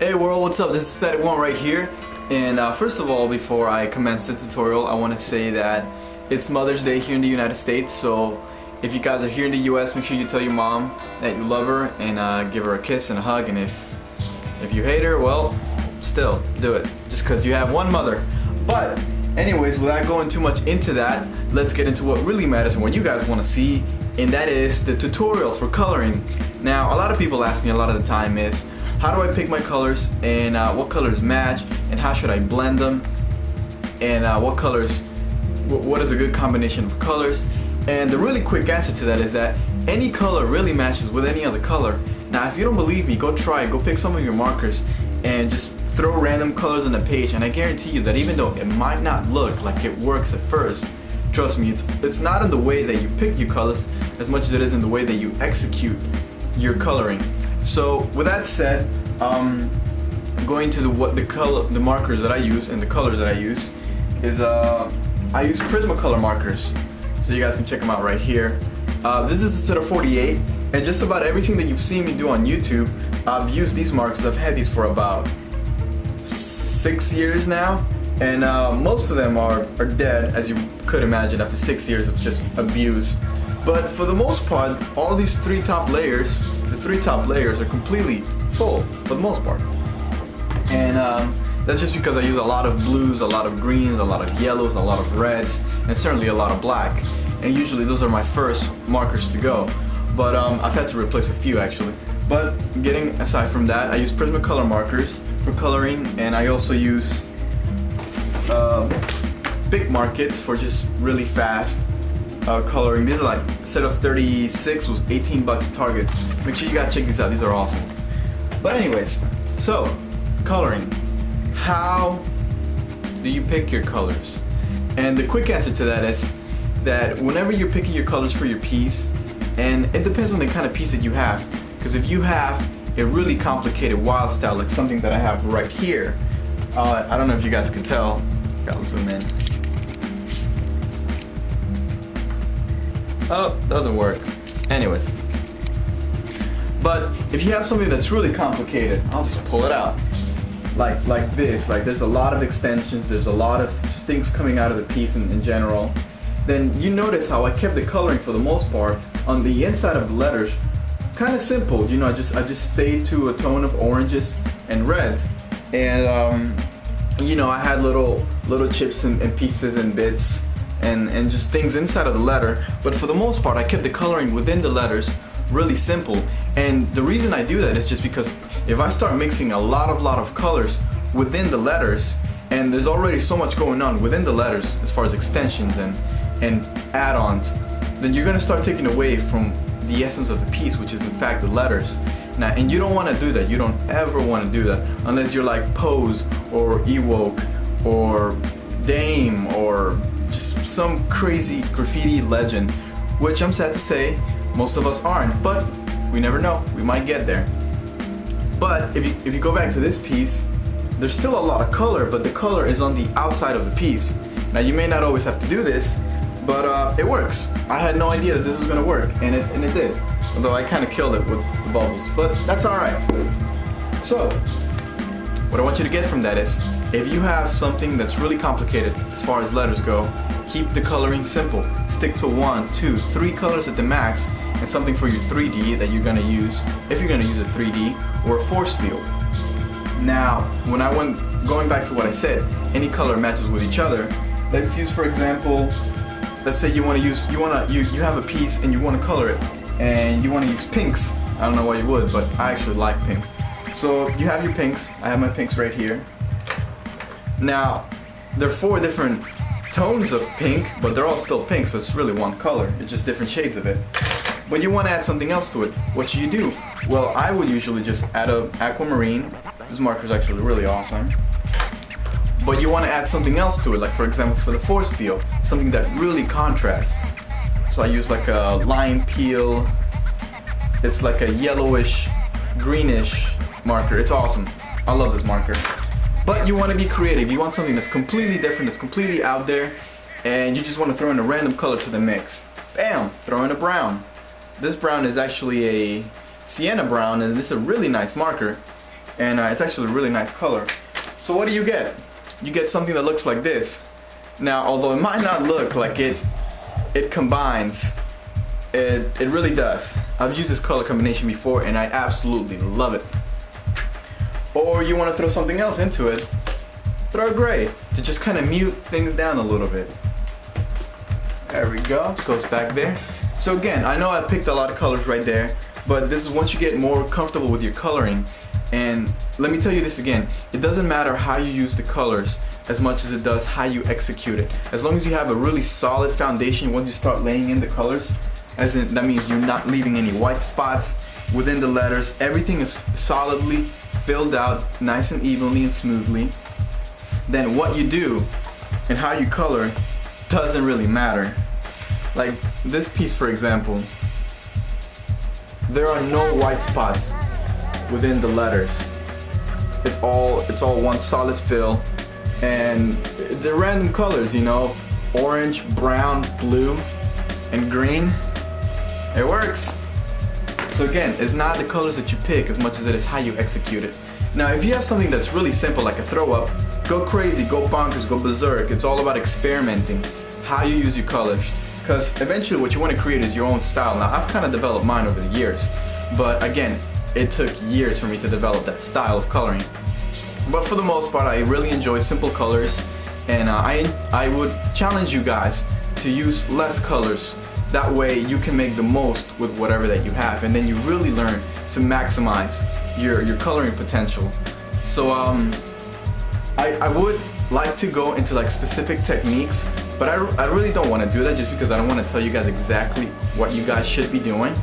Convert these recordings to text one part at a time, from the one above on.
Hey world, what's up? This is SADIK1 right here. And first of all, before I commence the tutorial, I want to say that it's Mother's Day here in the United States. So if you guys are here in the US, make sure you tell your mom that you love her and give her a kiss and a hug. And if you hate her, well, still do it, just because you have one mother. But anyways, without going too much into that, let's get into what really matters and what you guys want to see, and that is the tutorial for coloring. Now, a lot of people ask me a lot of the time is, how do I pick my colors, and what colors match, and how should I blend them, and what is a good combination of colors? And the really quick answer to that is that any color really matches with any other color. Now, if you don't believe me, go try it. Go pick some of your markers and just throw random colors on the page, and I guarantee you that even though it might not look like it works at first, trust me, it's not in the way that you pick your colors as much as it is in the way that you execute your coloring. So with that said, going to the markers that I use and the colors that I use is I use Prismacolor markers, so you guys can check them out right here. This is a set of 48, and just about everything that you've seen me do on YouTube, I've used these markers. I've had these for about 6 years now, and most of them are dead, as you could imagine, after 6 years of just abuse. But for the most part, all these the three top layers are completely full for the most part. And that's just because I use a lot of blues, a lot of greens, a lot of yellows, a lot of reds, and certainly a lot of black. And usually those are my first markers to go. But I've had to replace a few actually. But getting aside from that, I use Prismacolor markers for coloring, and I also use Bic markers for just really fast coloring. These are like, a set of 36 was 18 bucks at Target. Make sure you guys check these out, these are awesome. But anyways, so coloring. How do you pick your colors? And the quick answer to that is that whenever you're picking your colors for your piece, and it depends on the kind of piece that you have, because if you have a really complicated wild style, like something that I have right here, I don't know if you guys can tell, gotta zoom in. Oh, doesn't work. Anyways. But if you have something that's really complicated, I'll just pull it out. Like this, like there's a lot of extensions, there's a lot of things coming out of the piece in general, then you notice how I kept the coloring for the most part on the inside of the letters kind of simple. You know, I just stayed to a tone of oranges and reds, and you know, I had little chips and pieces and bits and just things inside of the letter, but for the most part I kept the coloring within the letters really simple. And the reason I do that is just because if I start mixing a lot of colors within the letters, and there's already so much going on within the letters as far as extensions and add-ons, then you're gonna start taking away from the essence of the piece, which is in fact the letters. Now, and you don't want to do that. You don't ever want to do that unless you're like Pose or Ewoke or Dame or just some crazy graffiti legend, which I'm sad to say most of us aren't, but we never know, we might get there. But if you go back to this piece, there's still a lot of color, but the color is on the outside of the piece. Now, you may not always have to do this, but it works. I had no idea that this was gonna work, and it did. Although I kind of killed it with the bubbles, but that's alright. So, what I want you to get from that is, if you have something that's really complicated as far as letters go, keep the coloring simple. Stick to 1, 2, 3 colors at the max, and something for your 3D that you're gonna use, if you're gonna use a 3D or a force field. Now, going back to what I said, any color matches with each other. Let's use, for example, let's say you have a piece and you want to color it, and you want to use pinks. I don't know why you would, but I actually like pink. So you have your pinks. I have my pinks right here. Now, there are 4 different tones of pink, but they're all still pink, so it's really one color. It's just different shades of it. But you want to add something else to it. What should you do? Well, I would usually just add a aquamarine. This marker is actually really awesome. But you want to add something else to it, like for example for the force field, something that really contrasts. So I use like a lime peel. It's like a yellowish, greenish marker. It's awesome. I love this marker. But you want to be creative. You want something that's completely different, that's completely out there, and you just want to throw in a random color to the mix. Bam! Throw in a brown. This brown is actually a sienna brown, and this is a really nice marker. and it's actually a really nice color. So what do you get? You get something that looks like this. Now, although it might not look like it combines, it really does. I've used this color combination before and I absolutely love it. Or you want to throw something else into it, throw a gray to just kind of mute things down a little bit. There we go, it goes back there. So again, I know I picked a lot of colors right there, but this is once you get more comfortable with your coloring. And let me tell you this again, it doesn't matter how you use the colors as much as it does how you execute it. As long as you have a really solid foundation once you start laying in the colors, as in that means you're not leaving any white spots within the letters, everything is solidly filled out nice and evenly and smoothly, then what you do and how you color doesn't really matter. Like this piece, for example, there are no white spots within the letters. It's all one solid fill, and they're random colors, you know, orange, brown, blue, and green. It works. So again, it's not the colors that you pick as much as it is how you execute it. Now, if you have something that's really simple, like a throw up, go crazy, go bonkers, go berserk. It's all about experimenting how you use your colors, because eventually what you want to create is your own style. Now, I've kind of developed mine over the years, but again, it took years for me to develop that style of coloring. But for the most part, I really enjoy simple colors, and I would challenge you guys to use less colors. That way you can make the most with whatever that you have, and then you really learn to maximize your coloring potential. So I would like to go into like specific techniques, but I really don't want to do that just because I don't want to tell you guys exactly what you guys should be doing.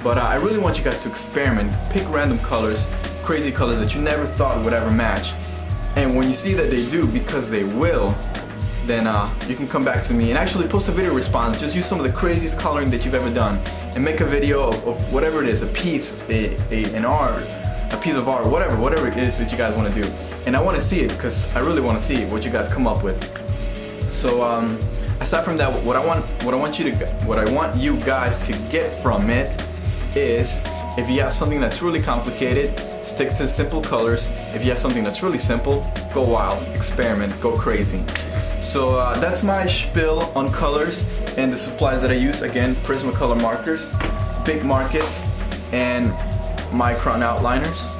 But I really want you guys to experiment, pick random colors, crazy colors that you never thought would ever match. And when you see that they do, because they will, then you can come back to me and actually post a video response. Just use some of the craziest coloring that you've ever done and make a video of whatever it is, a piece, an art, a piece of art, whatever it is that you guys want to do. And I want to see it because I really want to see what you guys come up with. So aside from that, what I want you guys to get from it is, if you have something that's really complicated, stick to simple colors. If you have something that's really simple, go wild, experiment, go crazy. So that's my spiel on colors and the supplies that I use. Again, Prismacolor markers, big markets, and micron outliners.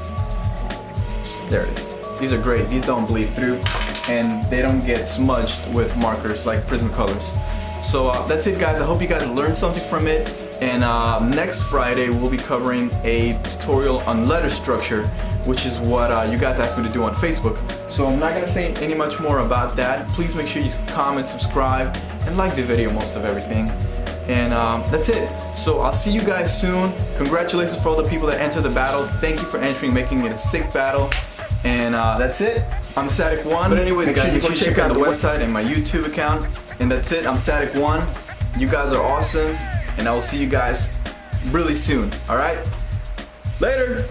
There it is. These are great. These don't bleed through and they don't get smudged with markers like Prismacolors. So that's it, guys. I hope you guys learned something from it. And next Friday we'll be covering a tutorial on letter structure, which is what you guys asked me to do on Facebook. So I'm not gonna say any much more about that. Please make sure you comment, subscribe, and like the video, most of everything. And that's it. So I'll see you guys soon. Congratulations for all the people that entered the battle. Thank you for entering, making it a sick battle. And that's it. I'm SADIK1. But anyways, guys, make sure you check out the website and my YouTube account. And that's it. I'm SADIK1. You guys are awesome. And I will see you guys really soon. Alright? Later!